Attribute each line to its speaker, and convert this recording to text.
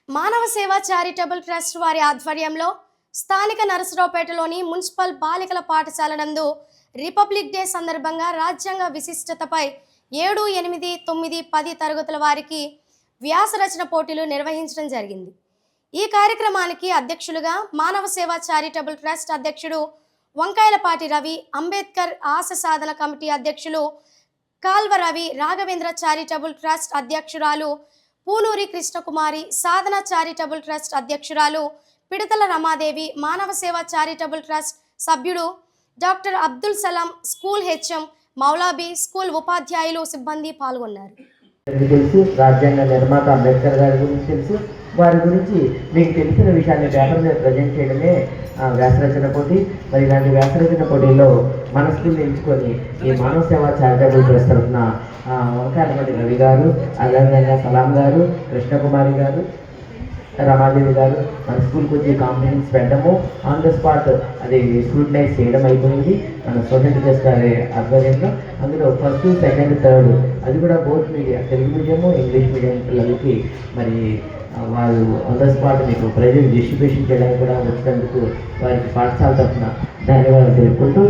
Speaker 1: మానవ సేవ charitable trust వారి ఆధ్వర్యంలో స్థానిక నరసరావుపేటలోని మున్సిపల్ బాలికల పాఠశాల నందు రిపబ్లిక్ డే సందర్భంగా రాజ్యాంగ విశిష్టతపై 7, 8, 9, 10 తరగతుల వారికి వ్యాస రచన పోటీలు నిర్వహించడం జరిగింది. ఈ కార్యక్రమానికి అధ్యక్షులుగా మానవ సేవ చారిటబుల్ ట్రస్ట్ అధ్యక్షుడు వంకాయలపాటి రవి, అంబేద్కర్ ఆశ సాధన కమిటీ అధ్యక్షులు కాల్వ రవి, రాఘవేంద్ర చారిటబుల్ ట్రస్ట్ అధ్యక్షురాలు పూనూరి కృష్ణకుమారి, సాధన చారిటబుల్ ట్రస్ట్ అధ్యక్షురాలు పిడతల రమాదేవి, మానవ సేవ చారిటబుల్ ట్రస్ట్ సభ్యుడు doctor Abdul Salam, school HM Maulabi, school ఉపాధ్యాయులు, సిబ్బంది పాల్గొన్నారు.
Speaker 2: తెలుసు, రాజ్యాంగ నిర్మాత అంబేద్కర్ గారి గురించి తెలుసు. వారి గురించి మీకు తెలిసిన విషయాన్ని పేపర్ మీద ప్రజెంట్ చేయడమే వ్యాసరచన పోటీ. మరి ఇలాంటి వ్యాసరచన పోటీల్లో మన స్కూల్ ఎంచుకొని ఈ మానవ సేవ చారిటబుల్ ట్రస్ట్ తరఫున వంకాయలపాటి రవి గారు, అదేవిధంగా సలాం గారు, కృష్ణకుమారి గారు, రమాదేవి గారు మన స్కూల్కి వచ్చి కాంపిటీషన్స్ పెట్టడము, ఆన్ ద స్పాట్ అది స్క్రూటనైజ్ చేయడం అయిపోయింది మన సోషల్ టీచర్స్ గారి ఆధ్వర్యంలో. అందులో ఫస్ట్, సెకండ్, థర్డ్ అది కూడా both media, Telugu medium, English medium పిల్లలకి మరి వాళ్ళు ఆన్ ద స్పాట్ మీకు ప్రైజెస్ డిస్ట్రిబ్యూషన్ చేయడానికి కూడా వచ్చినందుకు వారికి పాఠశాల తరఫున ధన్యవాదాలు తెలుపుకుంటూ